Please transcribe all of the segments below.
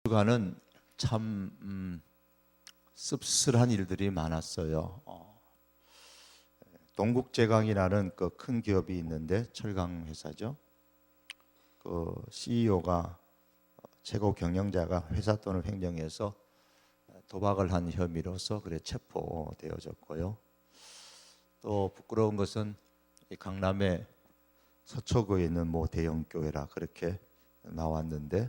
주간은 참 씁쓸한 일들이 많았어요. 동국제강이라는 그 큰 기업이 있는데 철강 회사죠. 그 CEO가 최고 경영자가 회사 돈을 횡령해서 도박을 한 혐의로서 그래 체포되어졌고요. 또 부끄러운 것은 이 강남의 서초구에 있는 모 대형 교회라 그렇게 나왔는데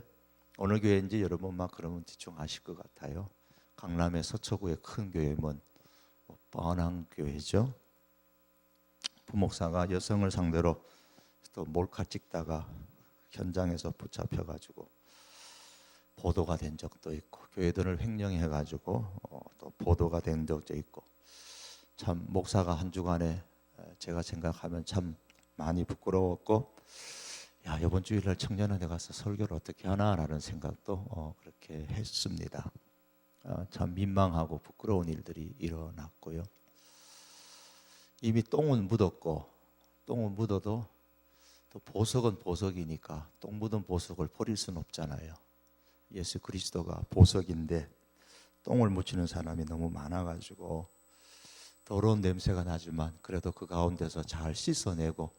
어느 교회인지 여러분 막 그러면 대충 아실 것 같아요. 강남의 서초구의 큰 교회면 뻔한 교회죠. 부목사가 여성을 상대로 또 몰카 찍다가 현장에서 붙잡혀가지고 보도가 된 적도 있고 교회들을 횡령해가지고 또 보도가 된 적도 있고 참 목사가 한 주간에 제가 생각하면 참 많이 부끄러웠고 야 이번 주일날 청년원에 가서 설교를 어떻게 하나라는 생각도 그렇게 했습니다. 참 민망하고 부끄러운 일들이 일어났고요. 이미 똥은 묻었고 똥은 묻어도 또 보석은 보석이니까 똥 묻은 보석을 버릴 수는 없잖아요. 예수 그리스도가 보석인데 똥을 묻히는 사람이 너무 많아가지고 더러운 냄새가 나지만 그래도 그 가운데서 잘 씻어내고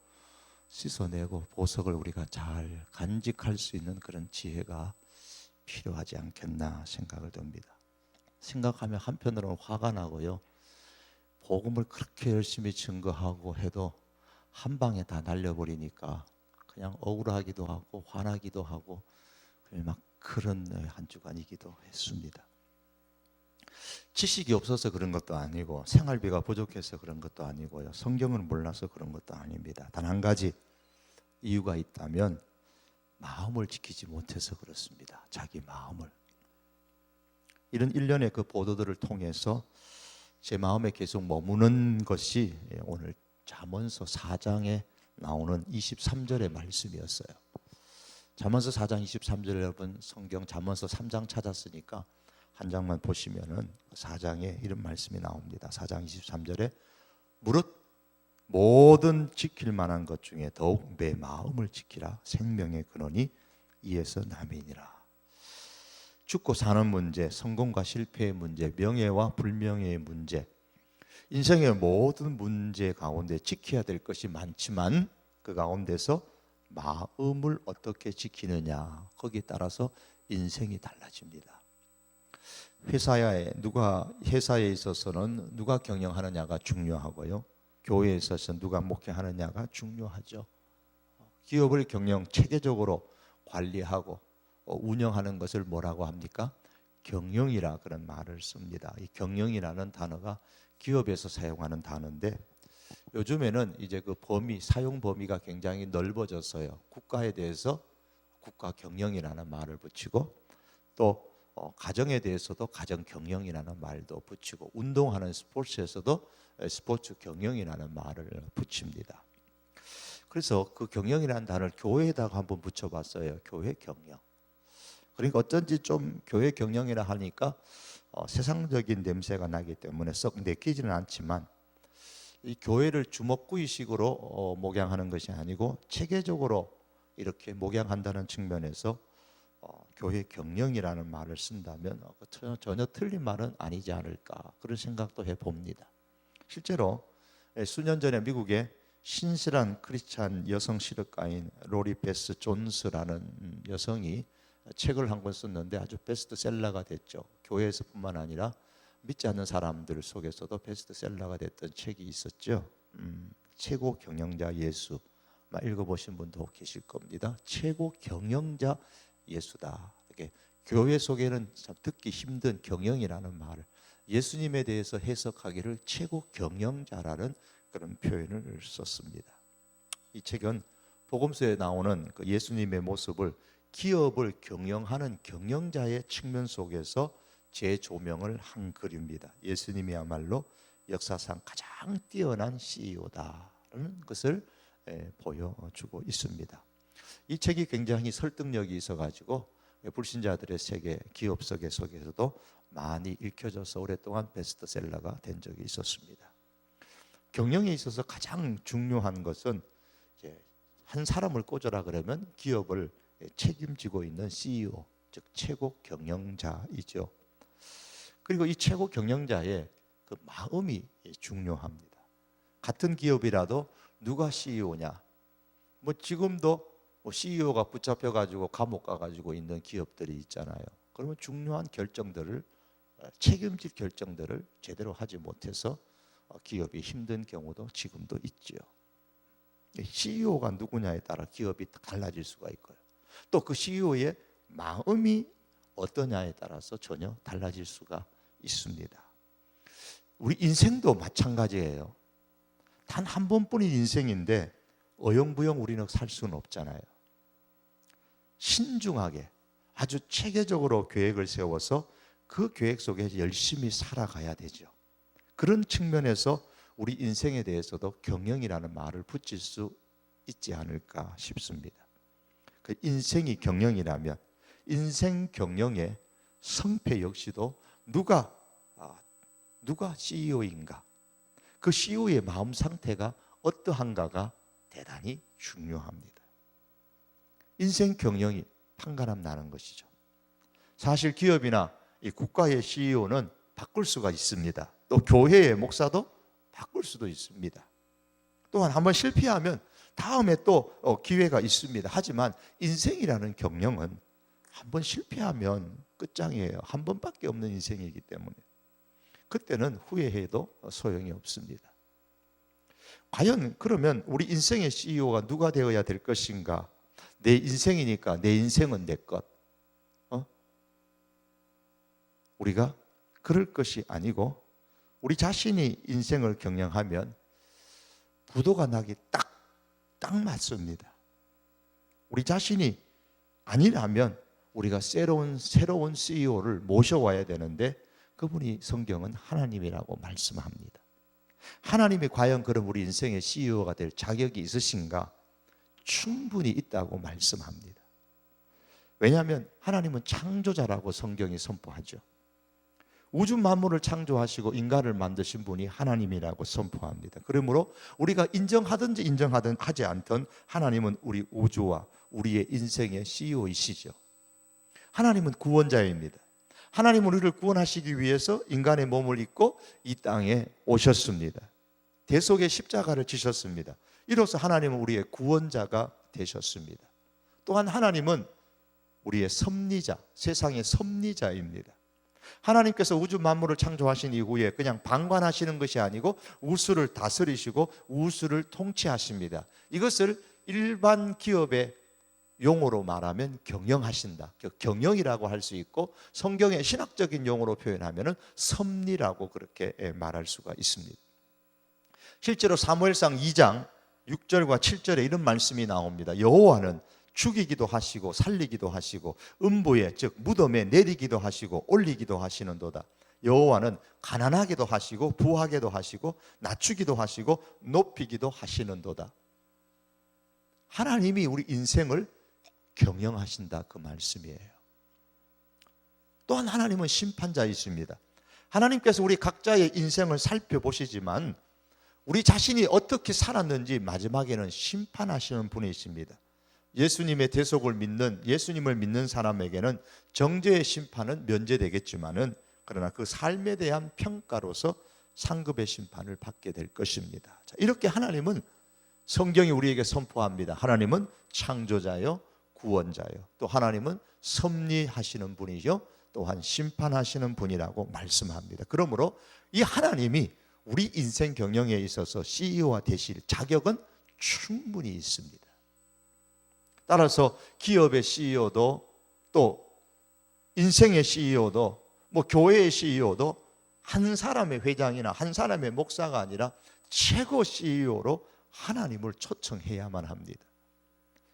보석을 우리가 잘 간직할 수 있는 그런 지혜가 필요하지 않겠나 생각을 듭니다. 생각하면 한편으로는 화가 나고요. 복음을 그렇게 열심히 증거하고 해도 한 방에 다 날려버리니까 그냥 억울하기도 하고 화나기도 하고 막 그런 한 주간이기도 했습니다. 지식이 없어서 그런 것도 아니고 생활비가 부족해서 그런 것도 아니고요. 성경을 몰라서 그런 것도 아닙니다. 단 한 가지 이유가 있다면 마음을 지키지 못해서 그렇습니다. 자기 마음을. 이런 일련의 그 보도들을 통해서 제 마음에 계속 머무는 것이 오늘 잠언서 4장에 나오는 23절의 말씀이었어요. 잠언서 4장 23절 여러분 성경 잠언서 3장 찾았으니까 한 장만 보시면은 4장에 이런 말씀이 나옵니다. 4장 23절에 무릇 모든 지킬 만한 것 중에 더욱 내 마음을 지키라. 생명의 근원이 이에서 남이니라. 죽고 사는 문제, 성공과 실패의 문제, 명예와 불명예의 문제, 인생의 모든 문제 가운데 지켜야 될 것이 많지만 그 가운데서 마음을 어떻게 지키느냐 거기에 따라서 인생이 달라집니다. 회사에 있어서는 누가 경영하느냐가 중요하고요. 교회에 있어서 누가 목회하느냐가 중요하죠. 기업을 체계적으로 관리하고 운영하는 것을 뭐라고 합니까? 경영이라 그런 말을 씁니다. 이 경영이라는 단어가 기업에서 사용하는 단어인데 요즘에는 이제 그 사용 범위가 굉장히 넓어졌어요. 국가에 대해서 국가 경영이라는 말을 붙이고 또 가정에 대해서도 가정 경영이라는 말도 붙이고 운동하는 스포츠에서도 스포츠 경영이라는 말을 붙입니다. 그래서 그 경영이라는 단어를 교회에다가 한번 붙여봤어요. 교회 경영. 그러니까 어쩐지 좀 교회 경영이라 하니까 세상적인 냄새가 나기 때문에 썩 내키지는 않지만 이 교회를 주먹구이식으로 목양하는 것이 아니고 체계적으로 이렇게 목양한다는 측면에서 교회 경영이라는 말을 쓴다면 전혀 틀린 말은 아니지 않을까 그런 생각도 해봅니다. 실제로 수년 전에 미국의 신실한 크리스찬 여성 시력가인 로리 베스 존스라는 여성이 책을 한 권 썼는데 아주 베스트셀러가 됐죠. 교회에서뿐만 아니라 믿지 않는 사람들 속에서도 베스트셀러가 됐던 책이 있었죠. 최고 경영자 예수. 읽어보신 분도 계실 겁니다. 최고 경영자 예수다. 이렇게 교회 속에는 참 듣기 힘든 경영이라는 말을 예수님에 대해서 해석하기를 최고 경영자라는 그런 표현을 썼습니다. 이 책은 복음서에 나오는 그 예수님의 모습을 기업을 경영하는 경영자의 측면 속에서 재조명을 한 글입니다. 예수님이야말로 역사상 가장 뛰어난 CEO다라는 것을 보여주고 있습니다. 이 책이 굉장히 설득력이 있어가지고 불신자들의 세계 기업 속에서도 많이 읽혀져서 오랫동안 베스트셀러가 된 적이 있었습니다. 경영에 있어서 가장 중요한 것은 이제 한 사람을 꽂으라 그러면 기업을 책임지고 있는 CEO, 즉 최고 경영자이죠. 그리고 이 최고 경영자의 그 마음이 중요합니다. 같은 기업이라도 누가 CEO냐? 뭐 지금도 CEO가 붙잡혀 가지고 감옥 가 가지고 있는 기업들이 있잖아요. 그러면 중요한 결정들을, 책임질 결정들을 제대로 하지 못해서 기업이 힘든 경우도 지금도 있죠. CEO가 누구냐에 따라 기업이 달라질 수가 있고요. 또 그 CEO의 마음이 어떠냐에 따라서 전혀 달라질 수가 있습니다. 우리 인생도 마찬가지예요. 단 한 번뿐인 인생인데 어영부영 우리는 살 수는 없잖아요. 신중하게 아주 체계적으로 계획을 세워서 그 계획 속에 열심히 살아가야 되죠. 그런 측면에서 우리 인생에 대해서도 경영이라는 말을 붙일 수 있지 않을까 싶습니다. 그 인생이 경영이라면 인생 경영의 성패 역시도 누가 CEO인가, 그 CEO의 마음 상태가 어떠한가가 대단히 중요합니다. 인생 경영이 판가름 나는 것이죠. 사실 기업이나 이 국가의 CEO는 바꿀 수가 있습니다. 또 교회의 목사도 바꿀 수도 있습니다. 또한 한번 실패하면 다음에 또 기회가 있습니다. 하지만 인생이라는 경영은 한번 실패하면 끝장이에요. 한 번밖에 없는 인생이기 때문에 그때는 후회해도 소용이 없습니다. 과연 그러면 우리 인생의 CEO가 누가 되어야 될 것인가? 내 인생이니까 내 인생은 내 것. 우리가 그럴 것이 아니고 우리 자신이 인생을 경영하면 부도가 나기 딱 맞습니다. 우리 자신이 아니라면 우리가 새로운 CEO를 모셔와야 되는데 그분이 성경은 하나님이라고 말씀합니다. 하나님이 과연 그럼 우리 인생의 CEO가 될 자격이 있으신가? 충분히 있다고 말씀합니다. 왜냐하면 하나님은 창조자라고 성경이 선포하죠. 우주 만물을 창조하시고 인간을 만드신 분이 하나님이라고 선포합니다. 그러므로 우리가 인정하든지 하지 않든 하나님은 우리 우주와 우리의 인생의 CEO이시죠. 하나님은 구원자입니다. 하나님은 우리를 구원하시기 위해서 인간의 몸을 입고 이 땅에 오셨습니다. 대속의 십자가를 지셨습니다. 이로써 하나님은 우리의 구원자가 되셨습니다. 또한 하나님은 우리의 섭리자, 세상의 섭리자입니다. 하나님께서 우주 만물을 창조하신 이후에 그냥 방관하시는 것이 아니고 우주를 다스리시고 우주를 통치하십니다. 이것을 일반 기업의 용어로 말하면 경영하신다. 경영이라고 할 수 있고 성경의 신학적인 용어로 표현하면 섭리라고 그렇게 말할 수가 있습니다. 실제로 사무엘상 2장 6절과 7절에 이런 말씀이 나옵니다. 여호와는 죽이기도 하시고 살리기도 하시고 음부에 즉 무덤에 내리기도 하시고 올리기도 하시는도다. 여호와는 가난하게도 하시고 부하게도 하시고 낮추기도 하시고 높이기도 하시는도다. 하나님이 우리 인생을 경영하신다 그 말씀이에요. 또한 하나님은 심판자이십니다. 하나님께서 우리 각자의 인생을 살펴보시지만 우리 자신이 어떻게 살았는지 마지막에는 심판하시는 분이십니다. 예수님의 대속을 믿는 예수님을 믿는 사람에게는 정죄의 심판은 면제되겠지만은 그러나 그 삶에 대한 평가로서 상급의 심판을 받게 될 것입니다. 자, 이렇게 하나님은 성경이 우리에게 선포합니다. 하나님은 창조자요 구원자요 또 하나님은 섭리하시는 분이죠 또한 심판하시는 분이라고 말씀합니다. 그러므로 이 하나님이 우리 인생 경영에 있어서 CEO가 되실 자격은 충분히 있습니다. 따라서 기업의 CEO도 또 인생의 CEO도 뭐 교회의 CEO도 한 사람의 회장이나 한 사람의 목사가 아니라 최고 CEO로 하나님을 초청해야만 합니다.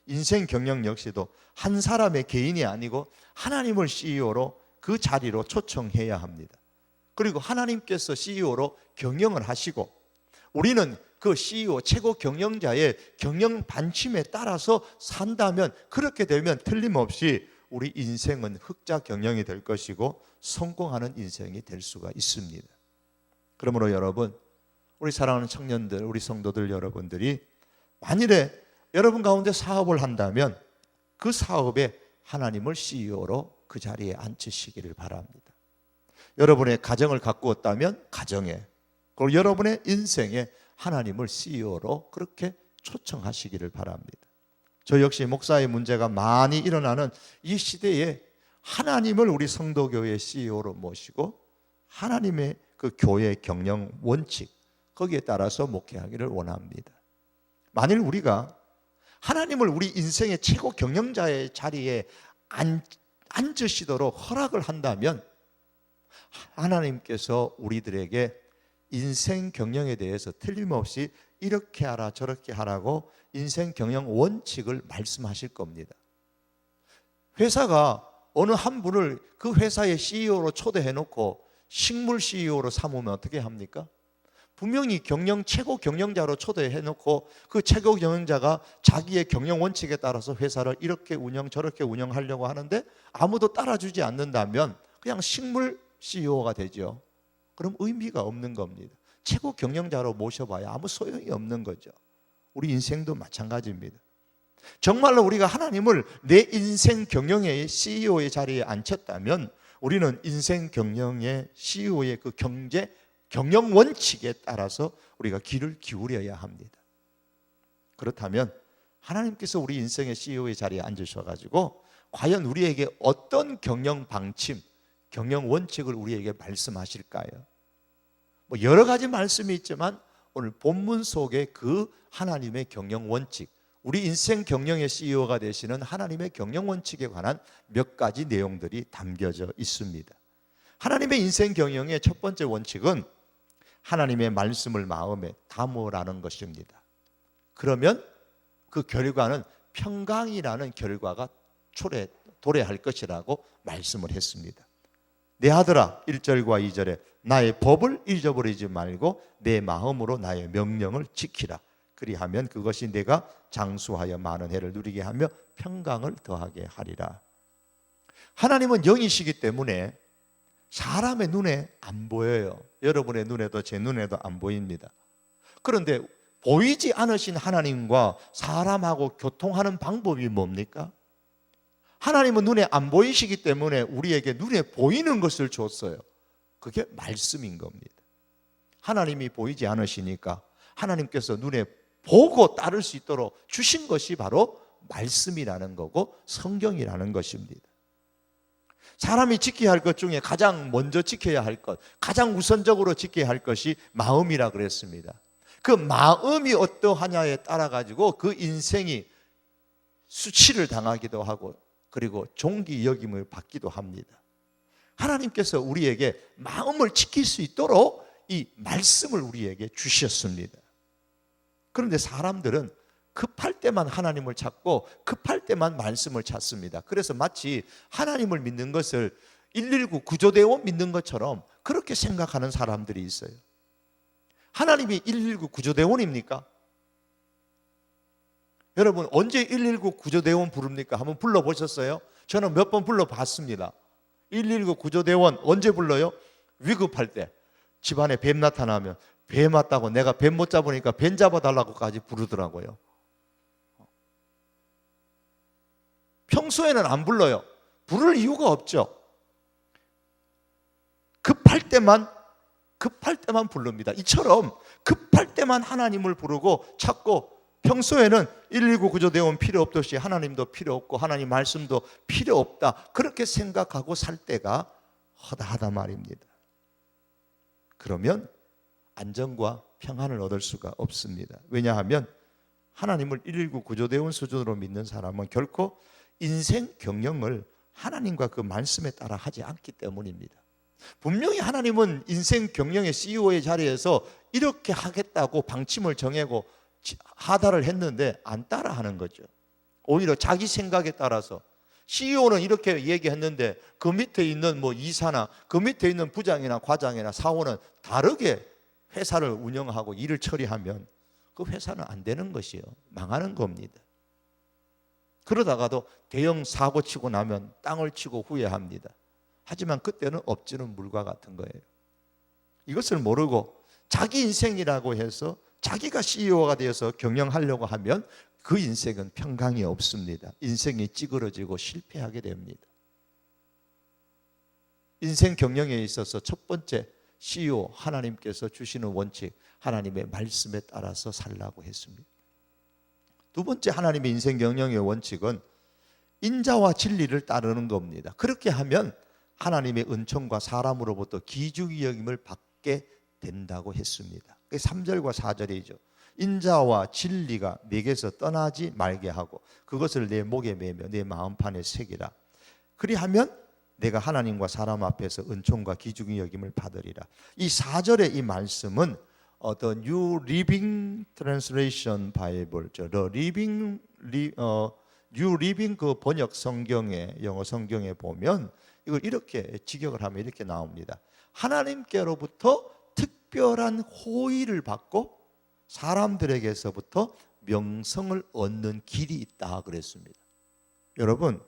인생 경영 역시도 한 사람의 개인이 아니고 하나님을 CEO로 그 자리로 초청해야 합니다. 그리고 하나님께서 CEO로 경영을 하시고 우리는 그 CEO 최고 경영자의 경영 반침에 따라서 산다면 그렇게 되면 틀림없이 우리 인생은 흑자 경영이 될 것이고 성공하는 인생이 될 수가 있습니다. 그러므로 여러분 우리 사랑하는 청년들 우리 성도들 여러분들이 만일에 여러분 가운데 사업을 한다면 그 사업에 하나님을 CEO로 그 자리에 앉히시기를 바랍니다. 여러분의 가정을 가꾸었다면 가정에, 그리고 여러분의 인생에 하나님을 CEO로 그렇게 초청하시기를 바랍니다. 저 역시 목사의 문제가 많이 일어나는 이 시대에 하나님을 우리 성도교회 CEO로 모시고 하나님의 그 교회 경영 원칙, 거기에 따라서 목회하기를 원합니다. 만일 우리가 하나님을 우리 인생의 최고 경영자의 자리에 앉으시도록 허락을 한다면 하나님께서 우리들에게 인생 경영에 대해서 틀림없이 이렇게 하라 저렇게 하라고 인생 경영 원칙을 말씀하실 겁니다. 회사가 어느 한 분을 그 회사의 CEO로 초대해 놓고 식물 CEO로 삼으면 어떻게 합니까? 분명히 최고 경영자로 초대해 놓고 그 최고 경영자가 자기의 경영 원칙에 따라서 회사를 이렇게 저렇게 운영하려고 하는데 아무도 따라주지 않는다면 그냥 식물 CEO가 되죠. 그럼 의미가 없는 겁니다. 최고 경영자로 모셔봐야 아무 소용이 없는 거죠. 우리 인생도 마찬가지입니다. 정말로 우리가 하나님을 내 인생 경영의 CEO의 자리에 앉혔다면 우리는 인생 경영의 CEO의 그 경영 원칙에 따라서 우리가 귀를 기울여야 합니다. 그렇다면 하나님께서 우리 인생의 CEO의 자리에 앉으셔가지고 과연 우리에게 어떤 경영 방침, 경영 원칙을 우리에게 말씀하실까요? 뭐 여러 가지 말씀이 있지만 오늘 본문 속에 그 하나님의 경영 원칙, 우리 인생 경영의 CEO가 되시는 하나님의 경영 원칙에 관한 몇 가지 내용들이 담겨져 있습니다. 하나님의 인생 경영의 첫 번째 원칙은 하나님의 말씀을 마음에 담으라는 것입니다. 그러면 그 결과는 평강이라는 결과가 도래할 것이라고 말씀을 했습니다. 내 아들아, 1절과 2절에 나의 법을 잊어버리지 말고 내 마음으로 나의 명령을 지키라. 그리하면 그것이 내가 장수하여 많은 해를 누리게 하며 평강을 더하게 하리라. 하나님은 영이시기 때문에 사람의 눈에 안 보여요. 여러분의 눈에도 제 눈에도 안 보입니다. 그런데 보이지 않으신 하나님과 사람하고 교통하는 방법이 뭡니까? 하나님은 눈에 안 보이시기 때문에 우리에게 눈에 보이는 것을 줬어요. 그게 말씀인 겁니다. 하나님이 보이지 않으시니까 하나님께서 눈에 보고 따를 수 있도록 주신 것이 바로 말씀이라는 거고 성경이라는 것입니다. 사람이 지켜야 할 것 중에 가장 먼저 지켜야 할 것, 가장 우선적으로 지켜야 할 것이 마음이라 그랬습니다. 그 마음이 어떠하냐에 따라 가지고 그 인생이 수치를 당하기도 하고 그리고 존귀 여김을 받기도 합니다. 하나님께서 우리에게 마음을 지킬 수 있도록 이 말씀을 우리에게 주셨습니다. 그런데 사람들은 급할 때만 하나님을 찾고 급할 때만 말씀을 찾습니다. 그래서 마치 하나님을 믿는 것을 119 구조대원 믿는 것처럼 그렇게 생각하는 사람들이 있어요. 하나님이 119 구조대원입니까? 여러분 언제 119 구조대원 부릅니까? 한번 불러보셨어요? 저는 몇 번 불러봤습니다. 119 구조대원 언제 불러요? 위급할 때 집안에 뱀 나타나면 뱀 왔다고 내가 뱀 못 잡으니까 뱀 잡아달라고까지 부르더라고요. 평소에는 안 불러요. 부를 이유가 없죠. 급할 때만 부릅니다. 이처럼 급할 때만 하나님을 부르고 찾고 평소에는 119 구조대원 필요 없듯이 하나님도 필요 없고 하나님 말씀도 필요 없다 그렇게 생각하고 살 때가 허다하다 말입니다. 그러면 안정과 평안을 얻을 수가 없습니다. 왜냐하면 하나님을 119 구조대원 수준으로 믿는 사람은 결코 인생 경영을 하나님과 그 말씀에 따라 하지 않기 때문입니다. 분명히 하나님은 인생 경영의 CEO의 자리에서 이렇게 하겠다고 방침을 정하고 하다를 했는데 안 따라하는 거죠. 오히려 자기 생각에 따라서 CEO는 이렇게 얘기했는데 그 밑에 있는 뭐 이사나 그 밑에 있는 부장이나 과장이나 사원은 다르게 회사를 운영하고 일을 처리하면 그 회사는 안 되는 것이요. 망하는 겁니다. 그러다가도 대형 사고 치고 나면 땅을 치고 후회합니다. 하지만 그때는 엎지는 물과 같은 거예요. 이것을 모르고 자기 인생이라고 해서 자기가 CEO가 되어서 경영하려고 하면 그 인생은 평강이 없습니다. 인생이 찌그러지고 실패하게 됩니다. 인생 경영에 있어서 첫 번째 CEO 하나님께서 주시는 원칙, 하나님의 말씀에 따라서 살라고 했습니다. 두 번째 하나님의 인생 경영의 원칙은 인자와 진리를 따르는 겁니다. 그렇게 하면 하나님의 은총과 사람으로부터 기중이 여김을 받게 된다고 했습니다. 그게 3절과 4절이죠. 인자와 진리가 내게서 떠나지 말게 하고 그것을 내 목에 매며 내 마음판에 새기라. 그리하면 내가 하나님과 사람 앞에서 은총과 기중이 여김을 받으리라. 이 4절의 이 말씀은 The New Living Translation Bible, New Living 그 번역 성경에, 영어 성경에 보면 이걸 이렇게 직역을 하면 이렇게 나옵니다. 하나님께로부터 특별한 호의를 받고 사람들에게서부터 명성을 얻는 길이 있다 그랬습니다. 여러분,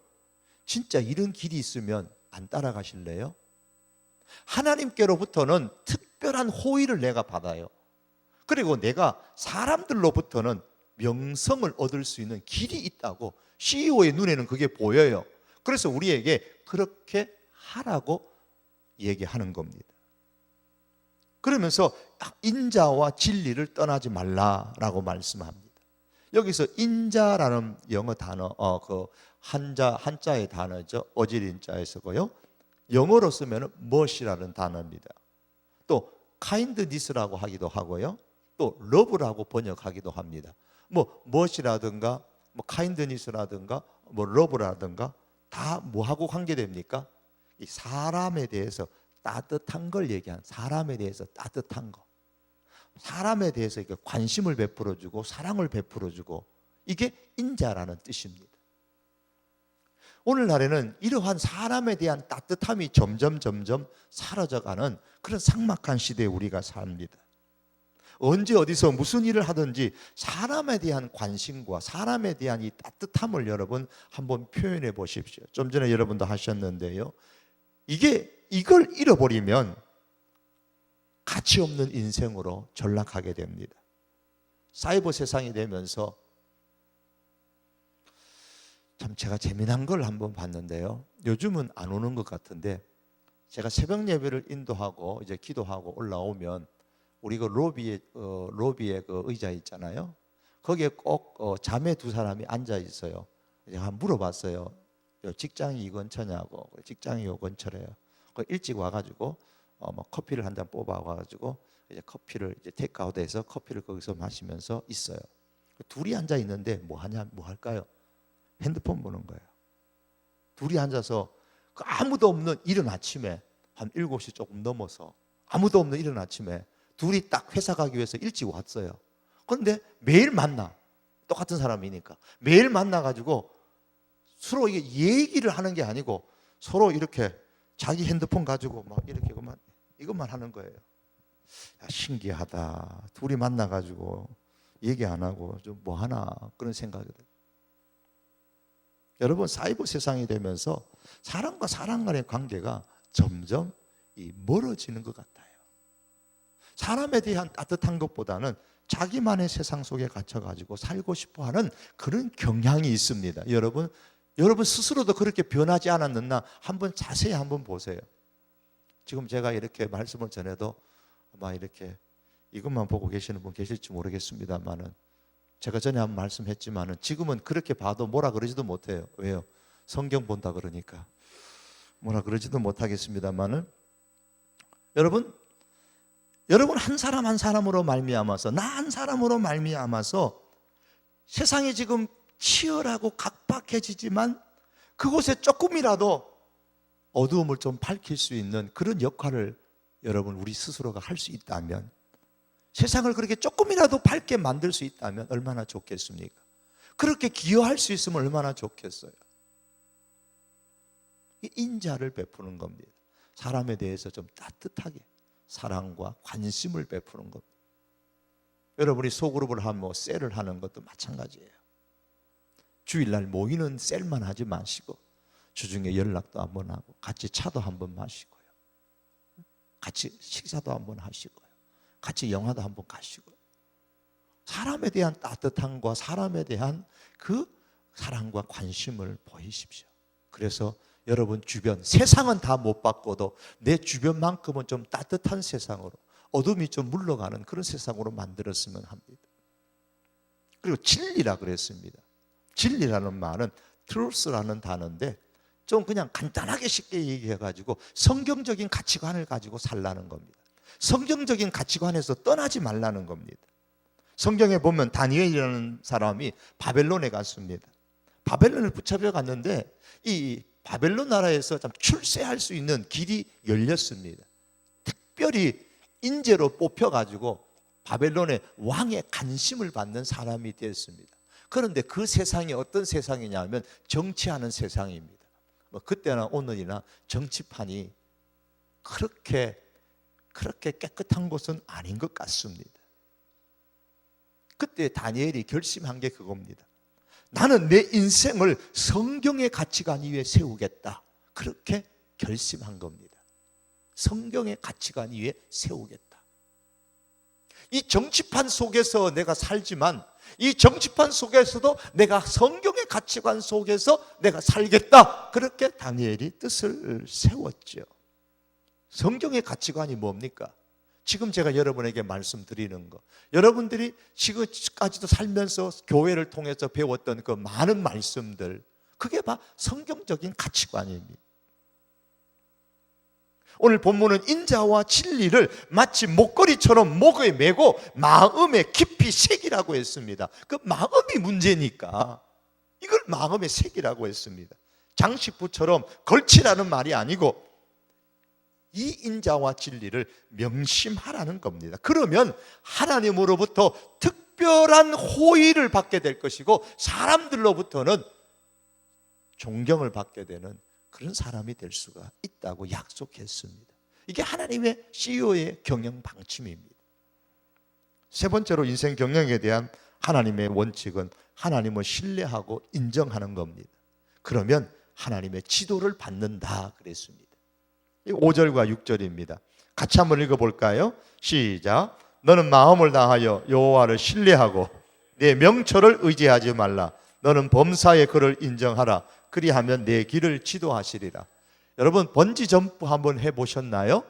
진짜 이런 길이 있으면 안 따라가실래요? 하나님께로부터는 특별한 호의를 내가 받아요. 그리고 내가 사람들로부터는 명성을 얻을 수 있는 길이 있다고 CEO의 눈에는 그게 보여요. 그래서 우리에게 그렇게 하라고 얘기하는 겁니다. 그러면서 인자와 진리를 떠나지 말라라고 말씀합니다. 여기서 인자라는 영어 단어, 그 한자의 단어죠. 어질인자에서고요. 영어로 쓰면 much이라는 단어입니다. 또 kindness라고 하기도 하고요. 또 love라고 번역하기도 합니다. 뭐 much이라든가 뭐 kindness라든가 뭐 love라든가 다 뭐하고 관계됩니까? 이 사람에 대해서 따뜻한 걸 얘기한, 사람에 대해서 따뜻한 거, 사람에 대해서 관심을 베풀어주고 사랑을 베풀어주고, 이게 인자라는 뜻입니다. 오늘날에는 이러한 사람에 대한 따뜻함이 점점 사라져가는 그런 삭막한 시대에 우리가 삽니다. 언제 어디서 무슨 일을 하든지 사람에 대한 관심과 사람에 대한 이 따뜻함을 여러분 한번 표현해 보십시오. 좀 전에 여러분도 하셨는데요, 이걸 잃어버리면 가치 없는 인생으로 전락하게 됩니다. 사이버 세상이 되면서 참 제가 재미난 걸 한번 봤는데요, 요즘은 안 오는 것 같은데, 제가 새벽 예배를 인도하고 이제 기도하고 올라오면 우리 그 로비에 그 의자 있잖아요. 거기에 꼭 자매 두 사람이 앉아 있어요. 제가 물어봤어요. 직장이 이 근처냐고. 직장이 요 근처래요. 일찍 와가지고 뭐 커피를 한 잔 뽑아 와가지고 이제 커피를 이제 테이크아웃해서 커피를 거기서 마시면서 있어요. 둘이 앉아 있는데 뭐 할까요? 핸드폰 보는 거예요. 둘이 앉아서 그 아무도 없는 이른 아침에 한 7시 조금 넘어서 아무도 없는 이른 아침에 둘이 딱 회사 가기 위해서 일찍 왔어요. 그런데 매일 만나, 똑같은 사람이니까 매일 만나가지고 서로 이게 얘기를 하는 게 아니고 서로 이렇게 자기 핸드폰 가지고 막 이렇게 이것만 하는 거예요. 야, 신기하다. 둘이 만나가지고 얘기 안 하고 좀 뭐 하나 그런 생각이 들어요. 여러분, 사이버 세상이 되면서 사람과 사람 간의 관계가 점점 멀어지는 것 같아요. 사람에 대한 따뜻한 것보다는 자기만의 세상 속에 갇혀가지고 살고 싶어하는 그런 경향이 있습니다. 여러분 스스로도 그렇게 변하지 않았느냐 한번 자세히 한번 보세요. 지금 제가 이렇게 말씀을 전해도 아마 이렇게 이것만 보고 계시는 분 계실지 모르겠습니다만은, 제가 전에 한번 말씀했지만은 지금은 그렇게 봐도 뭐라 그러지도 못해요. 왜요? 성경 본다 그러니까 뭐라 그러지도 못하겠습니다만은, 여러분 한 사람 한 사람으로 말미암아서, 나 한 사람으로 말미암아서 세상이 지금 치열하고 각박해지지만 그곳에 조금이라도 어두움을 좀 밝힐 수 있는 그런 역할을 여러분 우리 스스로가 할 수 있다면, 세상을 그렇게 조금이라도 밝게 만들 수 있다면 얼마나 좋겠습니까? 그렇게 기여할 수 있으면 얼마나 좋겠어요. 인자를 베푸는 겁니다. 사람에 대해서 좀 따뜻하게 사랑과 관심을 베푸는 겁니다. 여러분이 소그룹을 하면 셀을 하는 것도 마찬가지예요. 주일날 모이는 셀만 하지 마시고 주중에 연락도 한번 하고 같이 차도 한번 마시고요, 같이 식사도 한번 하시고요, 같이 영화도 한번 가시고요. 사람에 대한 따뜻함과 사람에 대한 그 사랑과 관심을 보이십시오. 그래서 여러분 주변, 세상은 다 못 바꿔도 내 주변만큼은 좀 따뜻한 세상으로, 어둠이 좀 물러가는 그런 세상으로 만들었으면 합니다. 그리고 진리라 그랬습니다. 진리라는 말은 truth라는 단어인데 좀 그냥 간단하게 쉽게 얘기해가지고 성경적인 가치관을 가지고 살라는 겁니다. 성경적인 가치관에서 떠나지 말라는 겁니다. 성경에 보면 다니엘이라는 사람이 바벨론에 갔습니다. 바벨론을 붙잡혀 갔는데 이 바벨론 나라에서 참 출세할 수 있는 길이 열렸습니다. 특별히 인재로 뽑혀가지고 바벨론의 왕의 관심을 받는 사람이 되었습니다. 그런데 그 세상이 어떤 세상이냐면 정치하는 세상입니다. 그때나 오늘이나 정치판이 그렇게 깨끗한 곳은 아닌 것 같습니다. 그때 다니엘이 결심한 게 그겁니다. 나는 내 인생을 성경의 가치관 위에 세우겠다. 그렇게 결심한 겁니다. 성경의 가치관 위에 세우겠다. 이 정치판 속에서 내가 살지만 이 정치판 속에서도 내가 성경의 가치관 속에서 내가 살겠다. 그렇게 다니엘이 뜻을 세웠죠. 성경의 가치관이 뭡니까? 지금 제가 여러분에게 말씀드리는 거, 여러분들이 지금까지도 살면서 교회를 통해서 배웠던 그 많은 말씀들, 그게 바 성경적인 가치관입니다. 오늘 본문은 인자와 진리를 마치 목걸이처럼 목에 메고 마음에 깊이 새기라고 했습니다. 그 마음이 문제니까 이걸 마음에 새기라고 했습니다. 장식부처럼 걸치라는 말이 아니고 이 인자와 진리를 명심하라는 겁니다. 그러면 하나님으로부터 특별한 호의를 받게 될 것이고 사람들로부터는 존경을 받게 되는 그런 사람이 될 수가 있다고 약속했습니다. 이게 하나님의 CEO의 경영 방침입니다. 세 번째로 인생 경영에 대한 하나님의 원칙은 하나님을 신뢰하고 인정하는 겁니다. 그러면 하나님의 지도를 받는다 그랬습니다. 5절과 6절입니다. 같이 한번 읽어볼까요? 시작. 너는 마음을 다하여 여호와를 신뢰하고 내 명철을 의지하지 말라. 너는 범사의 그를 인정하라. 그리하면 내 길을 지도하시리라. 여러분 번지 점프 한번 해보셨나요?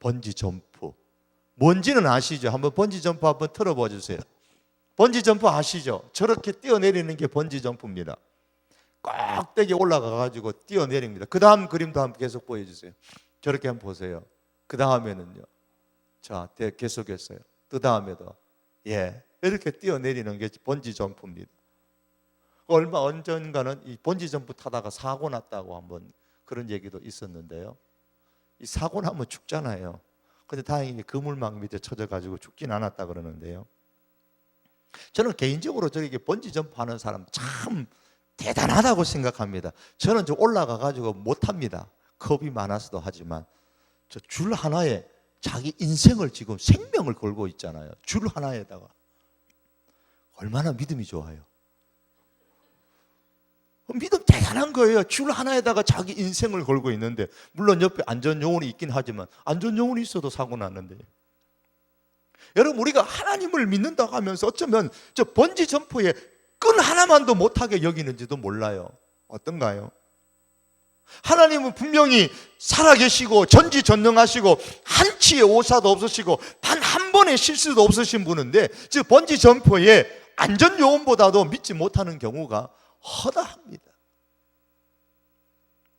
번지 점프 뭔지는 아시죠? 한번 번지 점프 한번 틀어봐 주세요. 번지 점프 아시죠? 저렇게 뛰어내리는 게 번지 점프입니다. 꼭대기 올라가가지고 뛰어내립니다. 그 다음 그림도 한번 계속 보여주세요. 저렇게 한번 보세요. 그 다음에는요. 자, 계속했어요. 그 다음에도 이렇게 뛰어내리는 게 번지 점프입니다. 얼마 언젠가는 이 번지 점프 타다가 사고 났다고 한번 그런 얘기도 있었는데요. 이 사고 나면 죽잖아요. 근데 다행히 그물망 밑에 쳐져가지고 죽진 않았다 그러는데요. 저는 개인적으로 저렇게 번지 점프하는 사람 참 대단하다고 생각합니다. 저는 좀 올라가가지고 못합니다. 겁이 많아서도 하지만 저 줄 하나에 자기 인생을 지금 생명을 걸고 있잖아요. 줄 하나에다가 얼마나 믿음이 좋아요. 믿음 대단한 거예요. 줄 하나에다가 자기 인생을 걸고 있는데 물론 옆에 안전요원이 있긴 하지만 안전요원이 있어도 사고 났는데 여러분 우리가 하나님을 믿는다고 하면서 어쩌면 저 번지 점프에 끈 하나만도 못하게 여기는지도 몰라요. 어떤가요? 하나님은 분명히 살아계시고 전지전능하시고 한치의 오사도 없으시고 단 한 번의 실수도 없으신 분인데 즉 번지 점프에 안전요원보다도 믿지 못하는 경우가 허다합니다.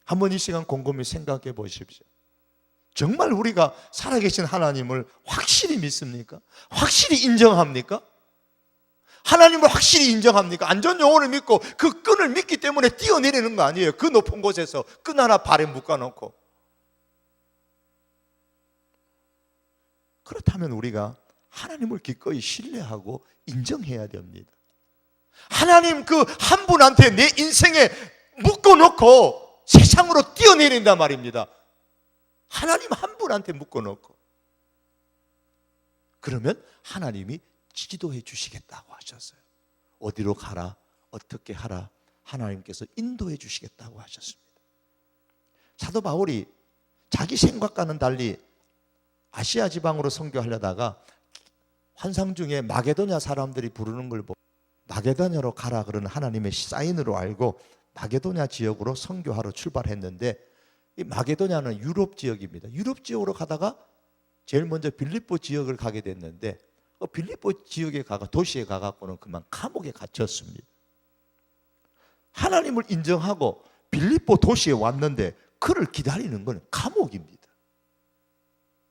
한번 이 시간 곰곰이 생각해 보십시오. 정말 우리가 살아계신 하나님을 확실히 믿습니까? 확실히 인정합니까? 하나님을 확실히 인정합니까? 안전요원을 믿고 그 끈을 믿기 때문에 뛰어내리는 거 아니에요. 그 높은 곳에서 끈 하나 발에 묶어놓고. 그렇다면 우리가 하나님을 기꺼이 신뢰하고 인정해야 됩니다. 하나님 그 한 분한테 내 인생에 묶어놓고 세상으로 뛰어내린단 말입니다. 하나님 한 분한테 묶어놓고 그러면 하나님이 지도해 주시겠다고 하셨어요. 어디로 가라, 어떻게 하라 하나님께서 인도해 주시겠다고 하셨습니다. 사도 바울이 자기 생각과는 달리 아시아 지방으로 선교하려다가 환상 중에 마게도냐 사람들이 부르는 걸 보고 마게도냐로 가라 그러는 하나님의 사인으로 알고 마게도냐 지역으로 선교하러 출발했는데, 이 마게도냐는 유럽 지역입니다. 유럽 지역으로 가다가 제일 먼저 빌립보 지역을 가게 됐는데, 빌립보 지역에 도시에 가갖고는 그만 감옥에 갇혔습니다. 하나님을 인정하고 빌립보 도시에 왔는데 그를 기다리는 건 감옥입니다.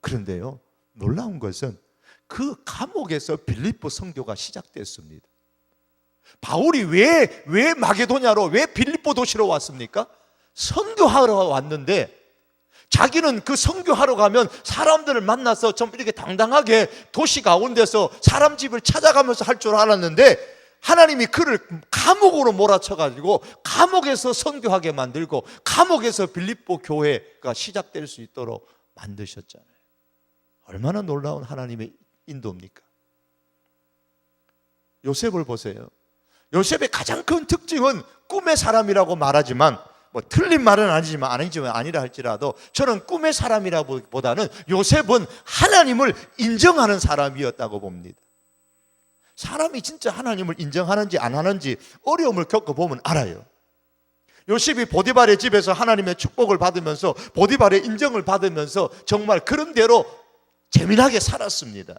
그런데요, 놀라운 것은 그 감옥에서 빌립보 선교가 시작됐습니다. 바울이 왜 마게도냐로, 왜 빌립보 도시로 왔습니까? 선교하러 왔는데, 자기는 그 선교하러 가면 사람들을 만나서 좀 이렇게 당당하게 도시 가운데서 사람 집을 찾아가면서 할 줄 알았는데, 하나님이 그를 감옥으로 몰아쳐가지고 감옥에서 선교하게 만들고 감옥에서 빌립보 교회가 시작될 수 있도록 만드셨잖아요. 얼마나 놀라운 하나님의 인도입니까? 요셉을 보세요. 요셉의 가장 큰 특징은 꿈의 사람이라고 말하지만, 틀린 말은 아니라 할지라도 저는 꿈의 사람이라기보다는 요셉은 하나님을 인정하는 사람이었다고 봅니다. 사람이 진짜 하나님을 인정하는지 안 하는지 어려움을 겪어보면 알아요. 요셉이 보디발의 집에서 하나님의 축복을 받으면서, 보디발의 인정을 받으면서 정말 그런 대로 재미나게 살았습니다.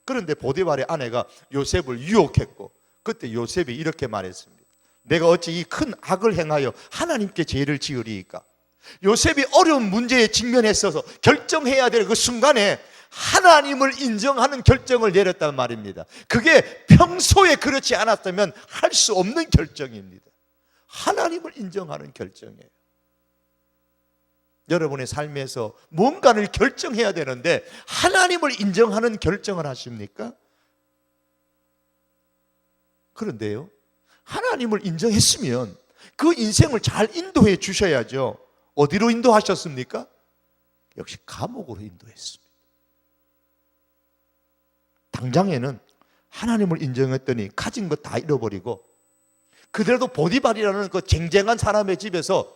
그런데 보디발의 아내가 요셉을 유혹했고, 그때 요셉이 이렇게 말했습니다. 내가 어찌 이 큰 악을 행하여 하나님께 죄를 지으리이까? 요셉이 어려운 문제에 직면했어서 결정해야 될 그 순간에 하나님을 인정하는 결정을 내렸단 말입니다. 그게 평소에 그렇지 않았다면 할 수 없는 결정입니다. 하나님을 인정하는 결정이에요. 여러분의 삶에서 뭔가를 결정해야 되는데 하나님을 인정하는 결정을 하십니까? 그런데요, 하나님을 인정했으면 그 인생을 잘 인도해 주셔야죠. 어디로 인도하셨습니까? 역시 감옥으로 인도했습니다. 당장에는 하나님을 인정했더니 가진 것 다 잃어버리고, 그래도 보디발이라는 그 쟁쟁한 사람의 집에서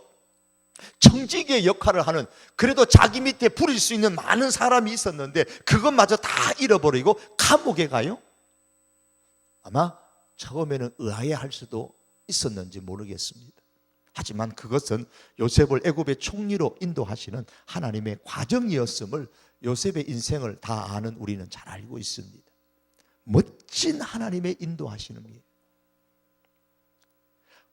청지기의 역할을 하는, 그래도 자기 밑에 부릴 수 있는 많은 사람이 있었는데 그것마저 다 잃어버리고 감옥에 가요? 아마 처음에는 의아해할 수도 있었는지 모르겠습니다. 하지만 그것은 요셉을 애굽의 총리로 인도하시는 하나님의 과정이었음을 요셉의 인생을 다 아는 우리는 잘 알고 있습니다. 멋진 하나님의 인도하시는 게,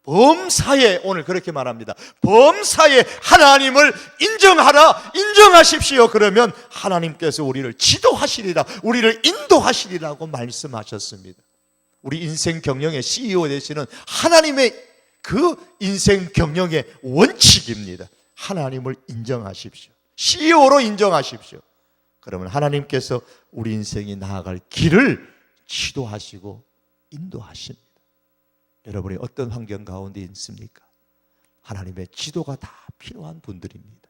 범사에, 오늘 그렇게 말합니다. 범사에 하나님을 인정하십시오. 그러면 하나님께서 우리를 지도하시리라, 우리를 인도하시리라고 말씀하셨습니다. 우리 인생 경영의 CEO 되시는 하나님의 그 인생 경영의 원칙입니다. 하나님을 인정하십시오. CEO로 인정하십시오. 그러면 하나님께서 우리 인생이 나아갈 길을 지도하시고 인도하십니다. 여러분이 어떤 환경 가운데 있습니까? 하나님의 지도가 다 필요한 분들입니다.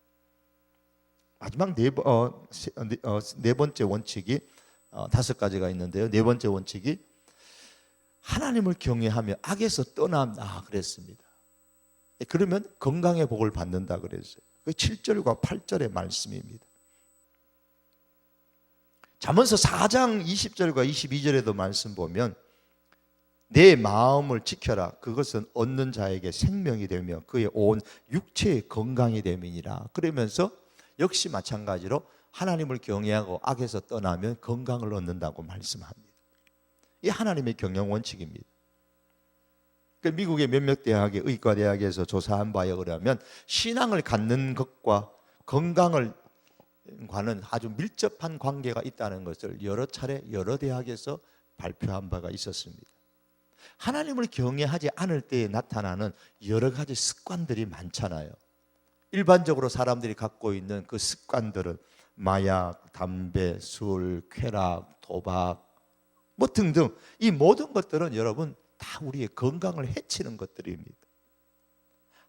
마지막 네 번째 원칙이, 5가지가 있는데요. 네 번째 원칙이 하나님을 경외하며 악에서 떠난다 그랬습니다. 그러면 건강의 복을 받는다 그랬어요. 그 7절과 8절의 말씀입니다. 잠언서 4장 20절과 22절에도 말씀 보면, 내 마음을 지켜라. 그것은 얻는 자에게 생명이 되며 그의 온 육체의 건강이 됨이니라. 그러면서 역시 마찬가지로 하나님을 경외하고 악에서 떠나면 건강을 얻는다고 말씀합니다. 이 하나님의 경영 원칙입니다. 미국의 몇몇 대학의 의과대학에서 조사한 바에 의하면 신앙을 갖는 것과 건강을 과는 아주 밀접한 관계가 있다는 것을 여러 차례 여러 대학에서 발표한 바가 있었습니다. 하나님을 경외하지 않을 때에 나타나는 여러 가지 습관들이 많잖아요. 일반적으로 사람들이 갖고 있는 그 습관들은 마약, 담배, 술, 쾌락, 도박 등등, 이 모든 것들은 여러분 다 우리의 건강을 해치는 것들입니다.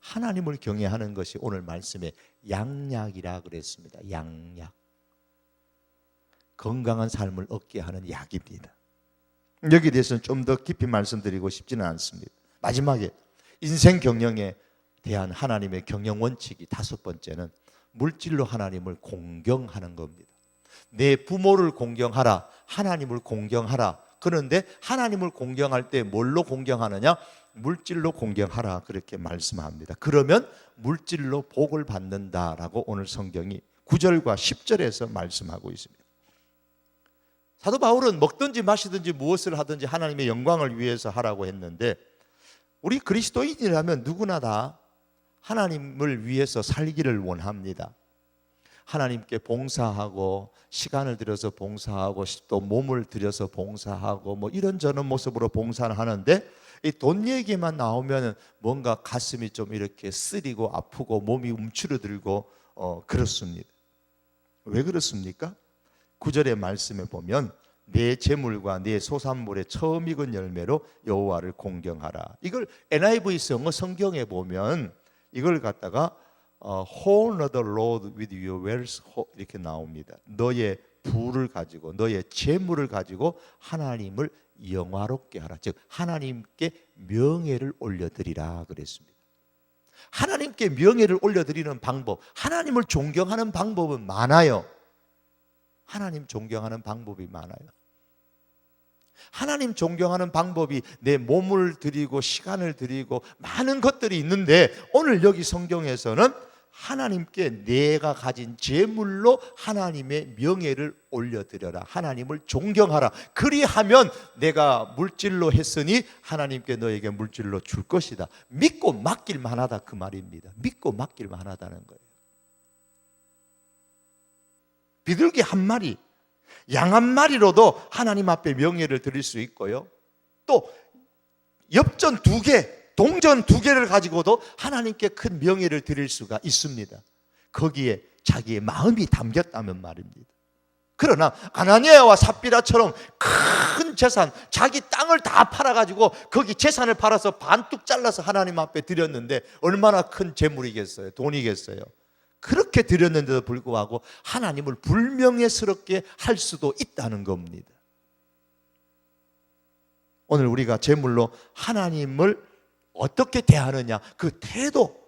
하나님을 경외하는 것이 오늘 말씀에 양약이라 그랬습니다. 양약, 건강한 삶을 얻게 하는 약입니다. 여기에 대해서는 좀 더 깊이 말씀드리고 싶지는 않습니다. 마지막에 인생 경영에 대한 하나님의 경영 원칙이 5번째는 물질로 하나님을 공경하는 겁니다. 내 부모를 공경하라, 하나님을 공경하라. 그런데 하나님을 공경할 때 뭘로 공경하느냐? 물질로 공경하라 그렇게 말씀합니다. 그러면 물질로 복을 받는다라고 오늘 성경이 9절과 10절에서 말씀하고 있습니다. 사도 바울은 먹든지 마시든지 무엇을 하든지 하나님의 영광을 위해서 하라고 했는데, 우리 그리스도인이라면 누구나 다 하나님을 위해서 살기를 원합니다. 하나님께 봉사하고 시간을 들여서 봉사하고 또 몸을 들여서 봉사하고 뭐 이런저런 모습으로 봉사를 하는데, 이 돈 얘기만 나오면 뭔가 가슴이 좀 이렇게 쓰리고 아프고 몸이 움츠러들고 그렇습니다. 왜 그렇습니까? 9절의 말씀에 보면 내 재물과 내 소산물의 처음 익은 열매로 여호와를 공경하라. 이걸 NIV 영어 성경에 보면 이걸 갖다가 honor the Lord with your wealth 이렇게 나옵니다. 너의 부를 가지고 너의 재물을 가지고 하나님을 영화롭게 하라. 즉 하나님께 명예를 올려드리라 그랬습니다. 하나님께 명예를 올려드리는 방법, 하나님을 존경하는 방법은 많아요. 하나님 존경하는 방법이 많아요. 하나님 존경하는 방법이 내 몸을 드리고 시간을 드리고 많은 것들이 있는데, 오늘 여기 성경에서는 하나님께 내가 가진 재물로 하나님의 명예를 올려드려라. 하나님을 존경하라. 그리하면 내가 물질로 했으니 하나님께 너에게 물질로 줄 것이다. 믿고 맡길 만하다 그 말입니다. 믿고 맡길 만하다는 거예요. 비둘기 한 마리, 양 한 마리로도 하나님 앞에 명예를 드릴 수 있고요. 또 엽전 2개, 동전 2개를 가지고도 하나님께 큰 명예를 드릴 수가 있습니다. 거기에 자기의 마음이 담겼다면 말입니다. 그러나 아나니아와 삽비라처럼 큰 재산, 자기 땅을 다 팔아가지고 거기 재산을 팔아서 반뚝 잘라서 하나님 앞에 드렸는데 얼마나 큰 재물이겠어요? 돈이겠어요? 그렇게 드렸는데도 불구하고 하나님을 불명예스럽게 할 수도 있다는 겁니다. 오늘 우리가 재물로 하나님을 어떻게 대하느냐, 그 태도,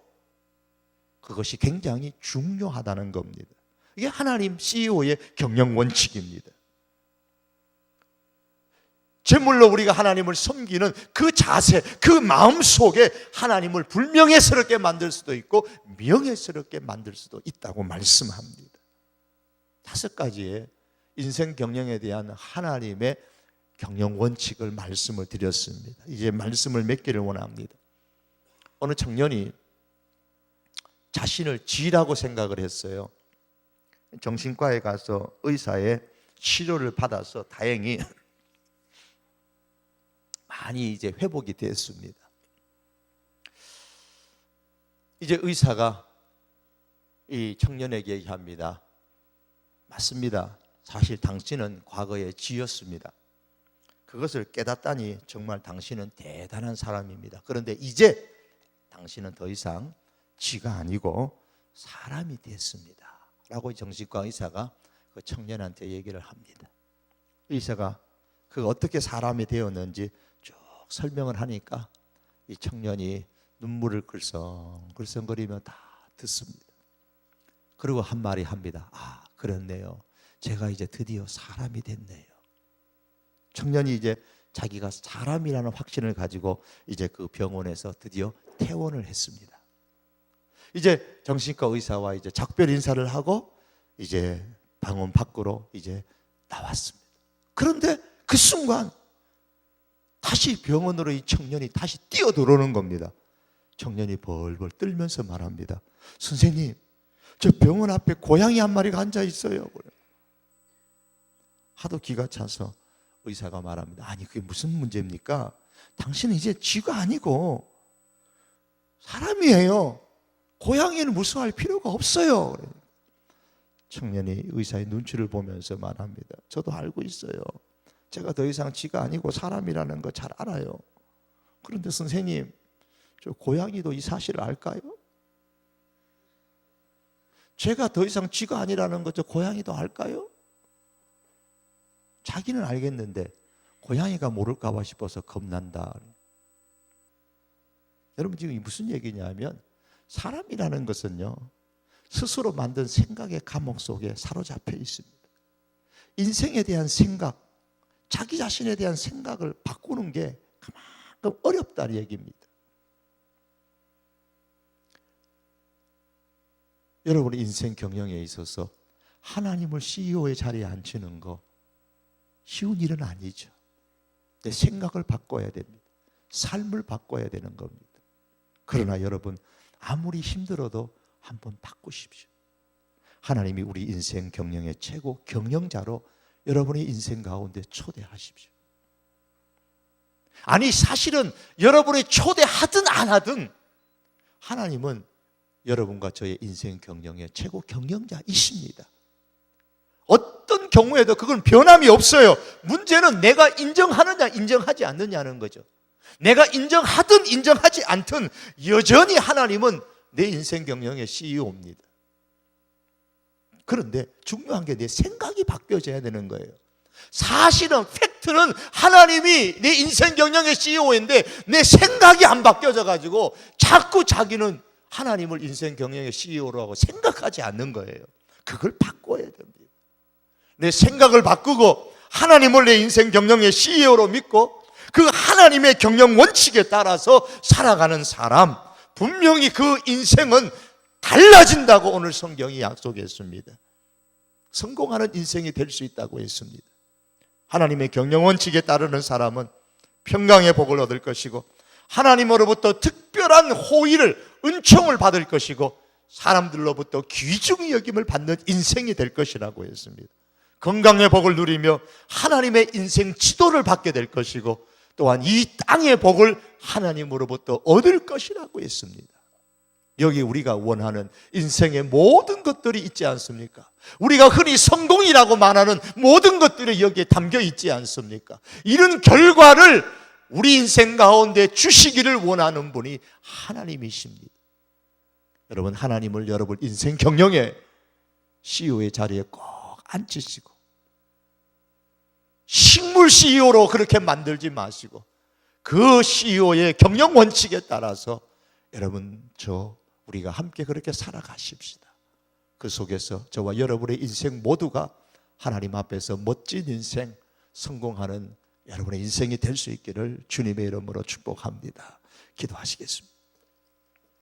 그것이 굉장히 중요하다는 겁니다. 이게 하나님 CEO의 경영 원칙입니다. 재물로 우리가 하나님을 섬기는 그 자세, 그 마음 속에 하나님을 불명예스럽게 만들 수도 있고 명예스럽게 만들 수도 있다고 말씀합니다. 5가지의 인생 경영에 대한 하나님의 경영 원칙을 말씀을 드렸습니다. 이제 말씀을 맺기를 원합니다. 어느 청년이 자신을 쥐라고 생각을 했어요. 정신과에 가서 의사의 치료를 받아서 다행히 많이 이제 회복이 됐습니다. 이제 의사가 이 청년에게 얘기합니다. 맞습니다. 사실 당신은 과거에 쥐였습니다. 그것을 깨닫다니 정말 당신은 대단한 사람입니다. 그런데 이제 당신은 더 이상 쥐가 아니고 사람이 됐습니다. 라고 정신과 의사가 그 청년한테 얘기를 합니다. 의사가 그 어떻게 사람이 되었는지 쭉 설명을 하니까 이 청년이 눈물을 글썽글썽거리며 다 듣습니다. 그리고 한 말이 합니다. 아, 그렇네요. 제가 이제 드디어 사람이 됐네요. 청년이 이제 자기가 사람이라는 확신을 가지고 이제 그 병원에서 드디어 퇴원을 했습니다. 이제 정신과 의사와 이제 작별 인사를 하고 이제 병원 밖으로 이제 나왔습니다. 그런데 그 순간 다시 병원으로 이 청년이 다시 뛰어들어오는 겁니다. 청년이 벌벌 떨면서 말합니다. 선생님, 저 병원 앞에 고양이 한 마리가 앉아 있어요. 하도 기가 차서 의사가 말합니다. 아니, 그게 무슨 문제입니까? 당신은 이제 쥐가 아니고 사람이에요. 고양이는 무서워할 필요가 없어요. 청년이 의사의 눈치를 보면서 말합니다. 저도 알고 있어요. 제가 더 이상 쥐가 아니고 사람이라는 거 잘 알아요. 그런데 선생님, 저 고양이도 이 사실을 알까요? 제가 더 이상 쥐가 아니라는 거 저 고양이도 알까요? 자기는 알겠는데 고양이가 모를까 봐 싶어서 겁난다. 여러분, 지금 무슨 얘기냐면 사람이라는 것은요, 스스로 만든 생각의 감옥 속에 사로잡혀 있습니다. 인생에 대한 생각, 자기 자신에 대한 생각을 바꾸는 게 조금 어렵다는 얘기입니다. 여러분의 인생 경영에 있어서 하나님을 CEO의 자리에 앉히는 거 쉬운 일은 아니죠. 내 생각을 바꿔야 됩니다. 삶을 바꿔야 되는 겁니다. 그러나 여러분, 아무리 힘들어도 한번 바꾸십시오. 하나님이 우리 인생 경영의 최고 경영자로 여러분의 인생 가운데 초대하십시오. 아니, 사실은 여러분이 초대하든 안 하든 하나님은 여러분과 저의 인생 경영의 최고 경영자이십니다. 어떤 경우에도 그건 변함이 없어요. 문제는 내가 인정하느냐 인정하지 않느냐는 거죠. 내가 인정하든 인정하지 않든 여전히 하나님은 내 인생 경영의 CEO입니다. 그런데 중요한 게 내 생각이 바뀌어져야 되는 거예요. 사실은 팩트는 하나님이 내 인생 경영의 CEO인데 내 생각이 안 바뀌어져 가지고 자꾸 자기는 하나님을 인생 경영의 CEO라고 생각하지 않는 거예요. 그걸 바꿔야 됩니다. 내 생각을 바꾸고 하나님을 내 인생 경영의 CEO로 믿고 그 하나님의 경영 원칙에 따라서 살아가는 사람, 분명히 그 인생은 달라진다고 오늘 성경이 약속했습니다. 성공하는 인생이 될 수 있다고 했습니다. 하나님의 경영 원칙에 따르는 사람은 평강의 복을 얻을 것이고 하나님으로부터 특별한 호의를, 은총을 받을 것이고 사람들로부터 귀중히 여김을 받는 인생이 될 것이라고 했습니다. 건강의 복을 누리며 하나님의 인생 지도를 받게 될 것이고 또한 이 땅의 복을 하나님으로부터 얻을 것이라고 했습니다. 여기 우리가 원하는 인생의 모든 것들이 있지 않습니까? 우리가 흔히 성공이라고 말하는 모든 것들이 여기에 담겨 있지 않습니까? 이런 결과를 우리 인생 가운데 주시기를 원하는 분이 하나님이십니다. 여러분, 하나님을 여러분 인생 경영의 CEO의 자리에 꼭 앉히시고 식물 CEO로 그렇게 만들지 마시고 그 CEO의 경영 원칙에 따라서 여러분, 우리가 함께 그렇게 살아가십시다. 그 속에서 저와 여러분의 인생 모두가 하나님 앞에서 멋진 인생, 성공하는 여러분의 인생이 될 수 있기를 주님의 이름으로 축복합니다. 기도하시겠습니다.